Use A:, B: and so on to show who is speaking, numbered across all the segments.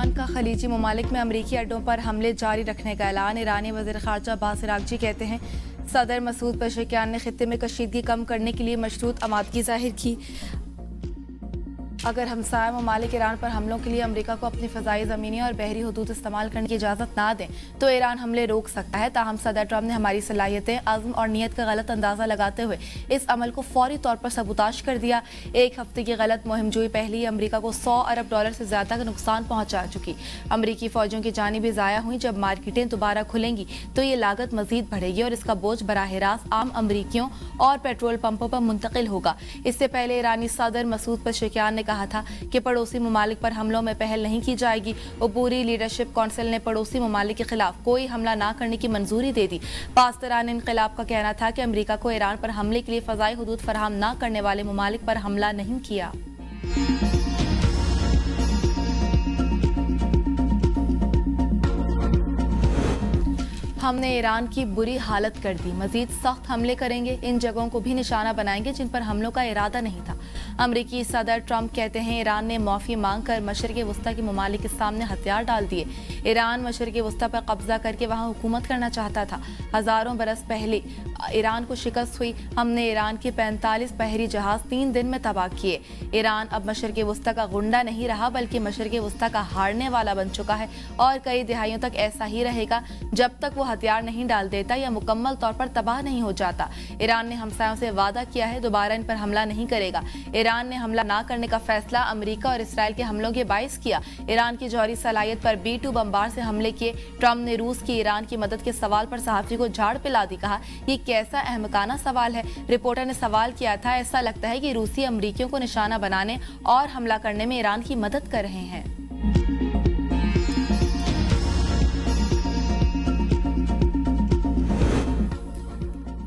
A: ایران کا خلیجی ممالک میں امریکی اڈوں پر حملے جاری رکھنے کا اعلان۔ ایرانی وزیر خارجہ عباس عراقچی کہتے ہیں صدر مسعود پزشکیان نے خطے میں کشیدگی کم کرنے کے لیے مشروط آمادگی ظاہر کی۔ اگر ہمسایہ ممالک ایران پر حملوں کے لیے امریکہ کو اپنی فضائی، زمینی اور بحری حدود استعمال کرنے کی اجازت نہ دیں تو ایران حملے روک سکتا ہے، تاہم صدر ٹرمپ نے ہماری صلاحیتیں، عزم اور نیت کا غلط اندازہ لگاتے ہوئے اس عمل کو فوری طور پر سبوتاژ کر دیا۔ ایک ہفتے کی غلط مہم جوئی پہلے ہی امریکہ کو $100 ارب سے زیادہ کا نقصان پہنچا چکی۔ امریکی فوجوں کی جانیں بھی ضائع ہوئیں۔ جب مارکیٹیں دوبارہ کھلیں گی تو یہ لاگت مزید بڑھے گی اور اس کا بوجھ براہ راست عام امریکیوں اور پیٹرول پمپوں پر منتقل ہوگا۔ اس سے پہلے ایرانی صدر مسعود پزشکیان نے کہا تھا کہ پڑوسی ممالک پر حملوں میں پہل نہیں کی جائے گی۔ عبوری لیڈرشپ کونسل نے پڑوسی ممالک کے خلاف کوئی حملہ نہ کرنے کی منظوری دے دی۔ پاسداران انقلاب کا کہنا تھا کہ امریکہ کو ایران پر حملے کے لیے فضائی حدود فراہم نہ کرنے والے ممالک پر حملہ نہیں کیا۔ ہم نے ایران کی بری حالت کر دی، مزید سخت حملے کریں گے، ان جگہوں کو بھی نشانہ بنائیں گے جن پر حملوں کا ارادہ نہیں تھا۔ امریکی صدر ٹرمپ کہتے ہیں ایران نے معافی مانگ کر مشرق وسطی کے ممالک کے سامنے ہتھیار ڈال دیے۔ ایران مشرق وسطی پر قبضہ کر کے وہاں حکومت کرنا چاہتا تھا۔ ہزاروں برس پہلے ایران کو شکست ہوئی۔ ہم نے ایران کے 45 بحری جہاز 3 دن میں تباہ کیے۔ ایران اب مشرق وسطی کا غنڈہ نہیں رہا بلکہ مشرق وسطی کا ہارنے والا بن چکا ہے اور کئی دہائیوں تک ایسا ہی رہے گا جب تک وہ ہتھیار نہیں ڈال دیتا یا مکمل طور پر تباہ نہیں ہو جاتا۔ ایران نے ہمسایوں سے وعدہ کیا ہے دوبارہ ان پر حملہ نہیں کرے گا۔ ایران نے حملہ نہ کرنے کا فیصلہ امریکہ اور اسرائیل کے حملوں کے باعث کیا۔ ایران کی جوہری صلاحیت پر B-2 بمبار سے حملے کیے۔ ٹرمپ نے روس کی ایران کی مدد کے سوال پر صحافی کو جھاڑ پلا دی، کہا یہ کیسا احمقانہ سوال ہے۔ رپورٹر نے سوال کیا تھا ایسا لگتا ہے کہ روسی امریکیوں کو نشانہ بنانے اور حملہ کرنے میں ایران کی مدد کر رہے ہیں۔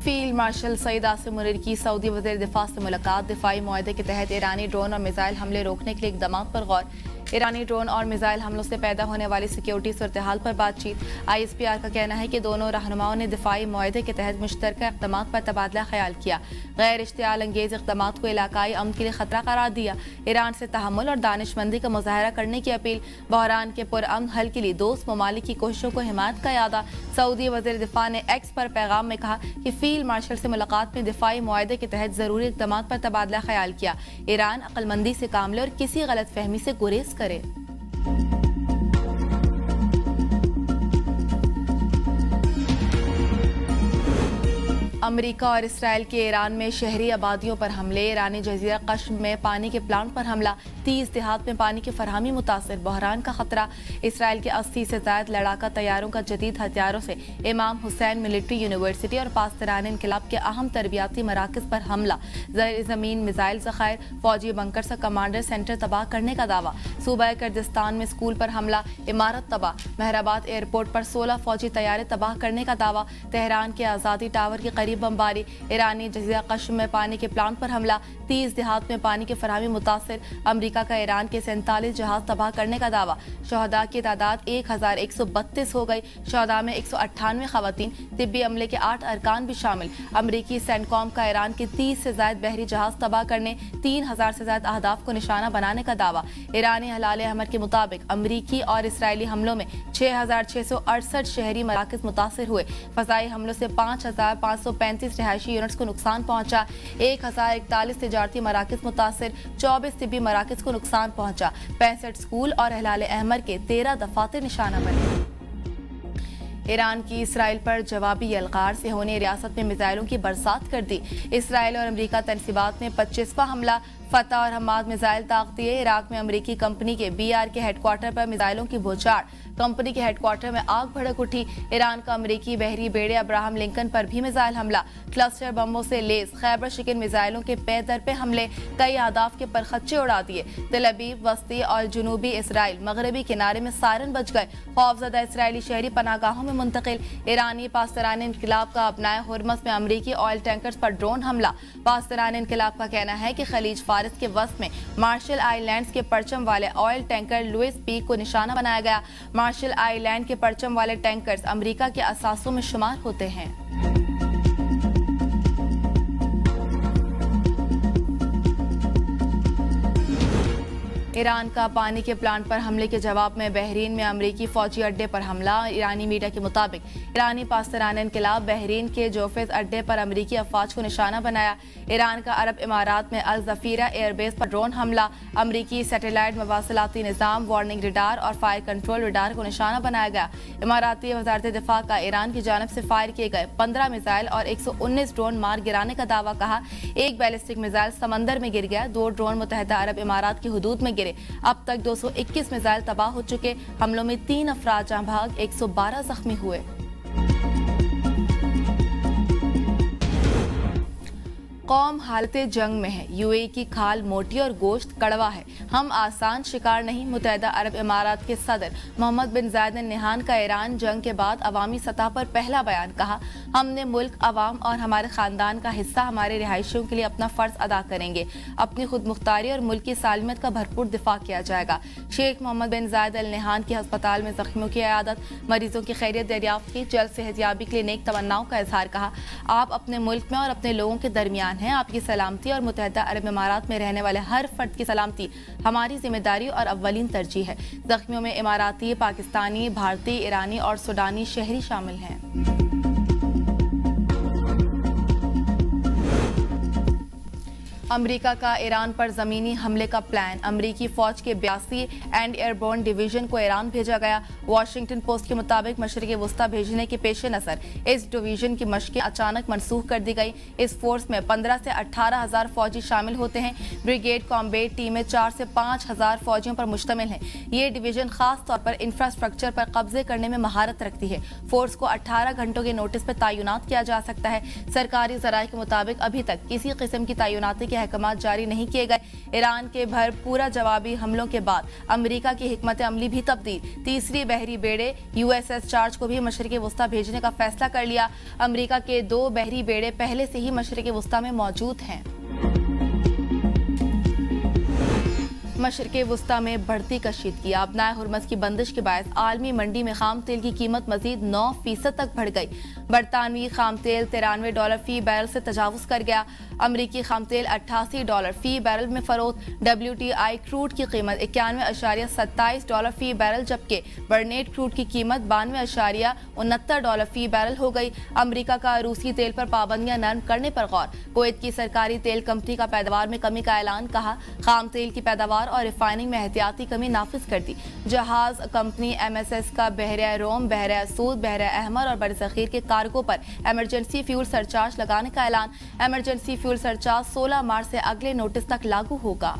A: فیلڈ مارشل سعید عاصم منیر کی سعودی وزیر دفاع سے ملاقات۔ دفاعی معاہدے کے تحت ایرانی ڈرون اور میزائل حملے روکنے کے لیے اقدامات پر غور۔ ایرانی ڈرون اور میزائل حملوں سے پیدا ہونے والی سیکیورٹی صورتحال پر بات چیت۔ ISPR کا کہنا ہے کہ دونوں رہنماؤں نے دفاعی معاہدے کے تحت مشترکہ اقدامات پر تبادلہ خیال کیا۔ غیر اشتعال انگیز اقدامات کو علاقائی امن کے لیے خطرہ قرار دیا۔ ایران سے تحمل اور دانش مندی کا مظاہرہ کرنے کی اپیل۔ بحران کے پرامن حل کے لیے دوست ممالک کی کوششوں کو حمایت کا اعادہ۔ سعودی وزیر دفاع نے ایکس پر پیغام میں کہا کہ فیلڈ مارشل سے ملاقات میں دفاعی معاہدے کے تحت ضروری اقدامات پر تبادلہ خیال کیا۔ ایران عقل مندی سے کام لے اور کسی غلط فہمی سے گریز کرے۔ امریکہ اور اسرائیل کے ایران میں شہری آبادیوں پر حملے۔ ایرانی جزیرہ قشم میں پانی کے پلانٹ پر حملہ۔ 30 دیہات میں پانی کی فراہمی متاثر۔ بحران کا خطرہ۔ اسرائیل کے 80 سے زائد لڑاکا طیاروں کا جدید ہتھیاروں سے امام حسین ملٹری یونیورسٹی اور پاسداران انقلاب کے اہم تربیتی مراکز پر حملہ۔ زیر زمین میزائل ذخائر، فوجی بنکر سے کمانڈر سینٹر تباہ کرنے کا دعویٰ۔ صوبہ کردستان میں اسکول پر حملہ، عمارت تباہ۔ مہرآباد ایئرپورٹ پر 16 فوجی طیارے تباہ کرنے کا دعویٰ۔ تہران کے آزادی ٹاور کے قریب بمباری۔ ایرانی جزیرہ قشم میں پانی کے پلانٹ پر حملہ۔ 30 دیہات میں پانی کی فراہمی متاثر۔ امریکہ کا ایران کے 47 جہاز تباہ کرنے کا دعویٰ۔ شہداء کی تعداد 1132 ہو گئی۔ شہداء میں 198 خواتین، طبی عملے کے 8 ارکان بھی شامل۔ امریکی سینٹکام کا ایران کے 30 سے زائد بحری جہاز تباہ کرنے، 3000 سے زائد اہداف کو نشانہ بنانے کا دعویٰ۔ ایرانی ہلال احمر کے مطابق امریکی اور اسرائیلی حملوں میں 6668 شہری مراکز متاثر ہوئے۔ فضائی حملوں سے 5535 رہائشی یونٹس کو نقصان پہنچا۔ 1041 تجارتی مراکز متاثر، 24 طبی مراکز کو نقصان پہنچا۔ 65 اسکول اور ہلال احمر کے 13 دفاتر نشانہ بنے۔ ایران کی اسرائیل پر جوابی یلغار سے ہونے ریاست میں میزائلوں کی برسات کر دی۔ اسرائیل اور امریکہ تنصیبات میں 25واں حملہ۔ فتح اور حماد میزائل طاق دیے۔ عراق میں امریکی کمپنی کے BR کے ہیڈ کوارٹر پر میزائلوں کی بوچھاڑ۔ کمپنی کے ہیڈ کوارٹر میں آگ بھڑک اٹھی۔ ایران کا امریکی بحری بیڑے ابراہم لنکن پر بھی میزائل حملہ۔ کلسٹر بموں سے لیس خیبر شکن میزائلوں کے پے در پہ حملے، کئی اہداف کے پرخچے اڑا دیے۔ تل ابیب، وسطی اور جنوبی اسرائیل مغربی کنارے میں سائرن بج گئے۔ خوفزدہ اسرائیلی شہری پناہ گاہوں میں منتقل۔ ایرانی پاسداران انقلاب کا ابنائے ہرمز میں امریکی آئل ٹینکرز پر ڈرون حملہ۔ پاسداران انقلاب کا کہنا ہے کہ خلیج فارس کے وسط میں مارشل آئی لینڈز کے پرچم والے آئل ٹینکر لوئس پیک کو نشانہ بنایا گیا۔ مارشل آئی لینڈ کے پرچم والے ٹینکرز امریکہ کے اثاثوں میں شمار ہوتے ہیں۔ ایران کا پانی کے پلانٹ پر حملے کے جواب میں بحرین میں امریکی فوجی اڈے پر حملہ۔ ایرانی میڈیا کے مطابق ایرانی پاسداران انقلاب بحرین کے جوفیز اڈے پر امریکی افواج کو نشانہ بنایا۔ ایران کا عرب امارات میں الزفیرہ ایئر بیس پر ڈرون حملہ۔ امریکی سیٹلائٹ مواصلاتی نظام، وارننگ ریڈار اور فائر کنٹرول ریڈار کو نشانہ بنایا گیا۔ اماراتی وزارت دفاع کا ایران کی جانب سے فائر کیے گئے 15 میزائل اور 119 ڈرون مار گرانے کا دعویٰ کہا۔ ایک بیلسٹک میزائل سمندر میں گر گیا، 2 ڈرون متحدہ عرب امارات کی حدود میں گرے۔ اب تک 221 میزائل تباہ ہو چکے۔ حملوں میں 3 افراد جاں بحق، 112 زخمی ہوئے۔ قوم حالت جنگ میں ہے، یو اے کی کھال موٹی اور گوشت کڑوا ہے، ہم آسان شکار نہیں۔ متحدہ عرب امارات کے صدر محمد بن زائد ال نہیان کا ایران جنگ کے بعد عوامی سطح پر پہلا بیان، کہا ہم نے ملک، عوام اور ہمارے خاندان کا حصہ ہمارے رہائشیوں کے لیے اپنا فرض ادا کریں گے۔ اپنی خود مختاری اور ملک کی سالمیت کا بھرپور دفاع کیا جائے گا۔ شیخ محمد بن زائد ال نہیان کی ہسپتال میں زخمیوں کی عیادت، مریضوں کی خیریت دریافت کی، جلد صحت یابی کے لیے نیک تمناؤں کا اظہار، کہا آپ اپنے ملک میں اور اپنے لوگوں کے درمیان ہیں، آپ کی سلامتی اور متحدہ عرب امارات میں رہنے والے ہر فرد کی سلامتی ہماری ذمہ داری اور اولین ترجیح ہے۔ زخمیوں میں اماراتی، پاکستانی، بھارتی، ایرانی اور سوڈانی شہری شامل ہیں۔ امریکہ کا ایران پر زمینی حملے کا پلان، امریکی فوج کے 82 اینڈ ایئر بورن ڈویژن کو ایران بھیجا گیا۔ واشنگٹن پوسٹ کے مطابق مشرق وسطی بھیجنے کے پیش نظر اس ڈویژن کی مشقیں اچانک منسوخ کر دی گئی۔ اس فورس میں 15 سے 18 ہزار فوجی شامل ہوتے ہیں۔ بریگیڈ کامبیٹ ٹیمیں 4 سے 5 ہزار فوجیوں پر مشتمل ہیں۔ یہ ڈویژن خاص طور پر انفراسٹرکچر پر قبضے کرنے میں مہارت رکھتی ہے۔ فورس کو 18 گھنٹوں کے نوٹس پر تعینات کیا جا سکتا ہے۔ سرکاری ذرائع کے مطابق ابھی تک کسی قسم کی تعیناتی کے احکامات جاری نہیں کیے گئے۔ ایران کے پورا جوابی حملوں کے بعد امریکہ کی حکمت عملی بھی تبدیل، تیسری بحری بیڑے USS چارج کو بھی مشرق وسطی بھیجنے کا فیصلہ کر لیا۔ امریکہ کے 2 بحری بیڑے پہلے سے ہی مشرق وسطی میں موجود ہیں۔ مشرق وسطی میں بڑھتی کشیدگی، آبنائے ہرمز کی بندش کے باعث عالمی منڈی میں خام تیل کی قیمت مزید 9% تک بڑھ گئی۔ برطانوی خام تیل $93 فی بیرل سے تجاوز کر گیا۔ امریکی خام تیل $88 فی بیرل میں فروخت۔ WTI کروڈ کی قیمت $91.27 فی بیرل، جبکہ برنیٹ کروڈ کی قیمت $92.69 فی بیرل ہو گئی۔ امریکہ کا روسی تیل پر پابندیاں نرم کرنے پر غور، کویت کی سرکاری تیل کمپنی کا پیداوار میں کمی کا اعلان، کہا خام تیل کی پیداوار اور ریفائننگ میں احتیاطی کمی نافذ کر دی۔ جہاز کمپنی MSS کا بحیرہ روم، بحیرہ اسود، بحیرہ احمر اور برصغیر کے کارگو پر ایمرجنسی فیول سرچارج لگانے کا اعلان۔ ایمرجنسی فیول سرچارج 16 مارچ سے اگلے نوٹس تک لاگو ہوگا۔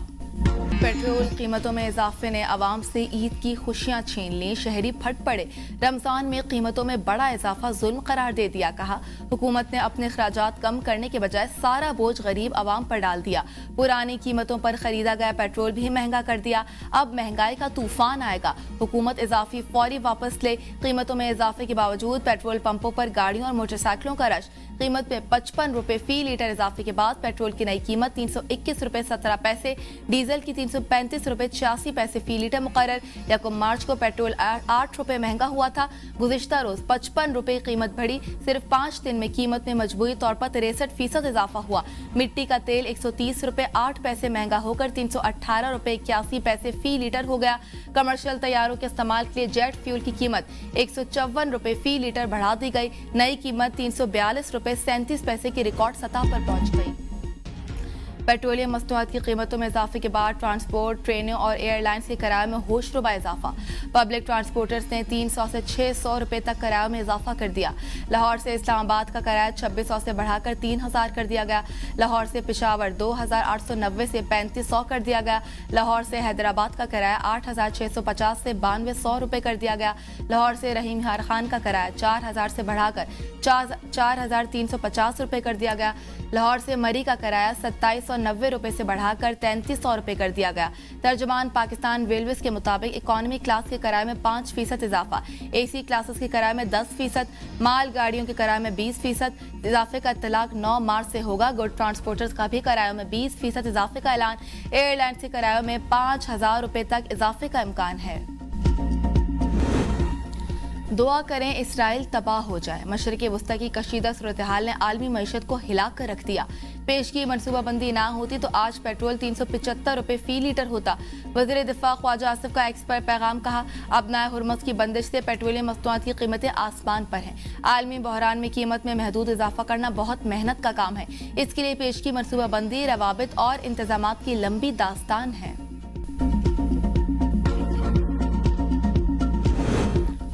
A: پیٹرول قیمتوں میں اضافے نے عوام سے عید کی خوشیاں چھین لیں، شہری پھٹ پڑے۔ رمضان میں قیمتوں میں بڑا اضافہ ظلم قرار دے دیا، کہا حکومت نے اپنے اخراجات کم کرنے کے بجائے سارا بوجھ غریب عوام پر ڈال دیا۔ پرانی قیمتوں پر خریدا گیا پیٹرول بھی مہنگا کر دیا، اب مہنگائی کا طوفان آئے گا۔ حکومت اضافی فوری واپس لے۔ قیمتوں میں اضافے کے باوجود پیٹرول پمپوں پر گاڑیوں اور موٹر سائیکلوں کا رش۔ قیمت میں ₹55 فی لیٹر اضافے کے بعد پیٹرول کی نئی قیمت ₹321.17، ڈیزل کی ₹335.86 فی لیٹر مقرر۔ 1 مارچ کو پیٹرول ₹8 مہنگا ہوا تھا۔ گزشتہ روز ₹55 قیمت بڑھی۔ صرف 5 دن میں قیمت میں مجموعی طور پر 63% اضافہ ہوا۔ مٹی کا تیل ₹130.08 مہنگا ہو کر ₹318.81 فی لیٹر ہو گیا۔ کمرشل طیاروں کے استعمال کے لیے جیٹ فیول کی قیمت ₹154 فی لیٹر بڑھا دی گئی۔ نئی قیمت ₹342.37 کی ریکارڈ سطح پر پہنچ گئی۔ پیٹرولیم مصنوعات کی قیمتوں میں اضافے کے بعد ٹرانسپورٹ، ٹرینوں اور ایئر لائنز کے کرایوں میں ہوش ربا اضافہ۔ پبلک ٹرانسپورٹرز نے ₹300 سے ₹600 تک کرایوں میں اضافہ کر دیا۔ لاہور سے اسلام آباد کا کرایہ 2600 سے بڑھا کر 3000 کر دیا گیا۔ لاہور سے پشاور 2890 سے 3500 کر دیا گیا۔ لاہور سے حیدرآباد کا کرایہ 8650 سے 9200 کر دیا گیا۔ لاہور سے رحیم یار خان کا کرایہ 4000 سے بڑھا کر 4350 کر دیا گیا۔ لاہور سے مری کا کرایہ 2790 سے بڑھا کر 3300 کر دیا گیا۔ ترجمان پاکستان ریلویز کے مطابق اکانومی کلاس کے کرایے میں 5% اضافہ، AC کلاسز کے کرایے میں 10%، مال گاڑیوں کے کرایے میں 20%۔ اضافے کا اطلاق 9 مارچ سے ہوگا۔ گڈ ٹرانسپورٹرز کا بھی کرایوں میں 20% اضافے کا اعلان۔ ایئر لائنز کے کرایوں میں ₹5000 تک اضافے کا امکان ہے۔ دعا کریں اسرائیل تباہ ہو جائے۔ مشرقی وسطی کی کشیدہ صورتحال نے عالمی معیشت کو ہلا کر رکھ دیا۔ پیش کی منصوبہ بندی نہ ہوتی تو آج پیٹرول 375 روپے فی لیٹر ہوتا۔ وزیر دفاع خواجہ آصف کا ایکس پر پیغام، کہا ابنائے ہرمز کی بندش سے پیٹرولیم مصنوعات کی قیمتیں آسمان پر ہیں۔ عالمی بحران میں قیمت میں محدود اضافہ کرنا بہت محنت کا کام ہے۔ اس کے لیے پیش کی منصوبہ بندی، روابط اور انتظامات کی لمبی داستان ہے۔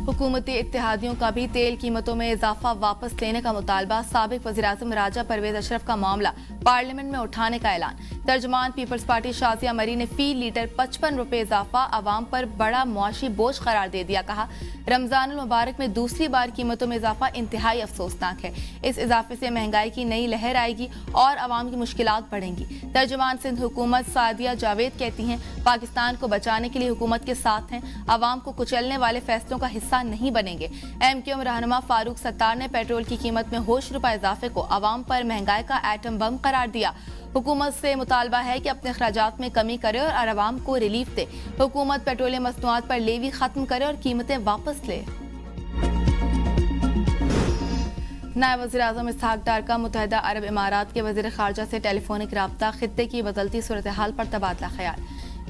A: حکومتی اتحادیوں کا بھی تیل قیمتوں میں اضافہ واپس لینے کا مطالبہ۔ سابق وزیراعظم راجہ پرویز اشرف کا معاملہ پارلیمنٹ میں اٹھانے کا اعلان۔ ترجمان پیپلز پارٹی شازیہ مری نے فی لیٹر 55 روپے اضافہ عوام پر بڑا معاشی بوجھ قرار دے دیا۔ کہا رمضان المبارک میں دوسری بار قیمتوں میں اضافہ انتہائی افسوسناک ہے۔ اس اضافے سے مہنگائی کی نئی لہر آئے گی اور عوام کی مشکلات بڑھیں گی۔ ترجمان سندھ حکومت سعدیہ جاوید کہتی ہیں پاکستان کو بچانے کے لیے حکومت کے ساتھ ہیں، عوام کو کچلنے والے فیصلوں کا حصہ نہیں بنیں گے۔ ایم کیو ایم رہنما فاروق ستار نے پیٹرول کی قیمت میں ہوش روپے اضافے کو عوام پر مہنگائی کا ایٹم بم قرار دیا۔ حکومت سے مطالبہ ہے کہ اپنے اخراجات میں کمی کرے اور عوام کو ریلیف دے۔ حکومت پیٹرولیم مصنوعات پر لیوی ختم کرے اور قیمتیں واپس لے۔ نائب وزیر اعظم اسحاق ڈار کا متحدہ عرب امارات کے وزیر خارجہ سے ٹیلی فونک رابطہ، خطے کی بدلتی صورتحال پر تبادلہ خیال۔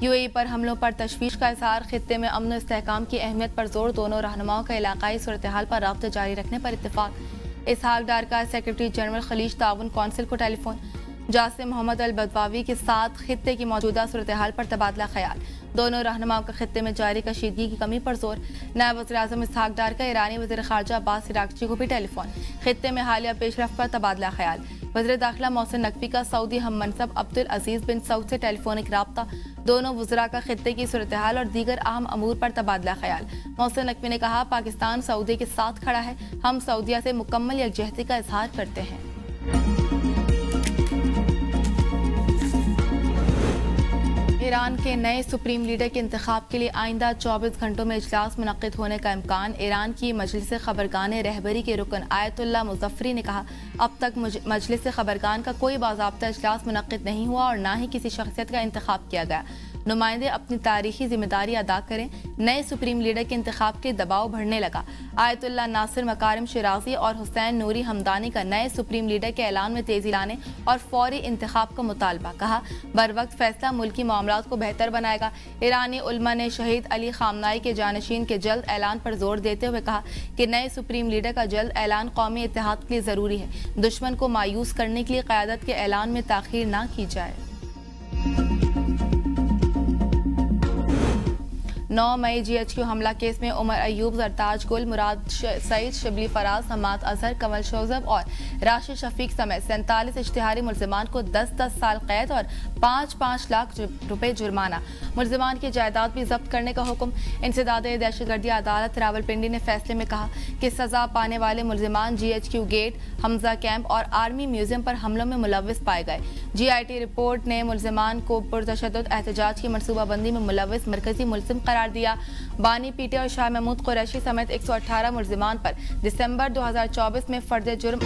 A: یو اے ای پر حملوں پر تشویش کا اظہار، خطے میں امن و استحکام کی اہمیت پر زور، دونوں رہنماؤں کا علاقائی صورتحال پر رابطے جاری رکھنے پر اتفاق۔ اسحاق ڈار کا سیکرٹری جنرل خلیج تعاون کونسل کو ٹیلی فون۔ جاسم محمد البدواوی کے ساتھ خطے کی موجودہ صورتحال پر تبادلہ خیال، دونوں رہنماؤں کا خطے میں جاری کشیدگی کی کمی پر زور۔ نائب وزیر اعظم اسحاق ڈار کا ایرانی وزیر خارجہ عباس عراقچی کو بھی ٹیلی فون، خطے میں حالیہ پیش رفت پر تبادلہ خیال۔ وزیر داخلہ محسن نقوی کا سعودی ہم منصب عبدالعزیز بن سعود سے ٹیلی فونک رابطہ، دونوں وزراء کا خطے کی صورتحال اور دیگر اہم امور پر تبادلہ خیال۔ محسن نقوی نے کہا پاکستان سعودی کے ساتھ کھڑا ہے، ہم سعودیہ سے مکمل یکجہتی کا اظہار کرتے ہیں۔ ایران کے نئے سپریم لیڈر کے انتخاب کے لیے آئندہ 24 گھنٹوں میں اجلاس منعقد ہونے کا امکان۔ ایران کی مجلس خبرگان رہبری کے رکن آیت اللہ مظفری نے کہا اب تک مجلس خبرگان کا کوئی باضابطہ اجلاس منعقد نہیں ہوا اور نہ ہی کسی شخصیت کا انتخاب کیا گیا۔ نمائندے اپنی تاریخی ذمہ داری ادا کریں۔ نئے سپریم لیڈر کے انتخاب کے دباؤ بڑھنے لگا۔ آیت اللہ ناصر مکارم شیرازی اور حسین نوری ہمدانی کا نئے سپریم لیڈر کے اعلان میں تیزی لانے اور فوری انتخاب کا مطالبہ۔ کہا بروقت فیصلہ ملکی معاملات کو بہتر بنائے گا۔ ایرانی علماء نے شہید علی خامنائی کے جانشین کے جلد اعلان پر زور دیتے ہوئے کہا کہ نئے سپریم لیڈر کا جلد اعلان قومی اتحاد کے لیے ضروری ہے۔ دشمن کو مایوس کرنے کے لیے قیادت کے اعلان میں تاخیر نہ کی جائے۔ 9 مئی جی ایچ کیو حملہ کیس میں عمر ایوب، زرتاج گل، مراد سعید، شبلی فراز، حماد اظہر، کمل شوذب اور راشد شفیق سمیت 47 اشتہاری ملزمان کو 10 سال قید اور 5 لاکھ روپے جرمانہ۔ ملزمان کی جائیداد بھی ضبط کرنے کا حکم۔ انسداد دہشت گردی عدالت راولپنڈی نے فیصلے میں کہا کہ سزا پانے والے ملزمان جی ایچ کیو گیٹ، حمزہ کیمپ اور آرمی میوزیم پر حملوں میں ملوث پائے گئے۔ جی آئی ٹی رپورٹ نے ملزمان کو پرتشدد احتجاج کی منصوبہ بندی میں ملوث مرکزی ملزم قرار دیا۔ بانی پیٹے اور شاہ محمود قریشی سمیت 118 ملزمان پر دسمبر 2024 میں فرد جرم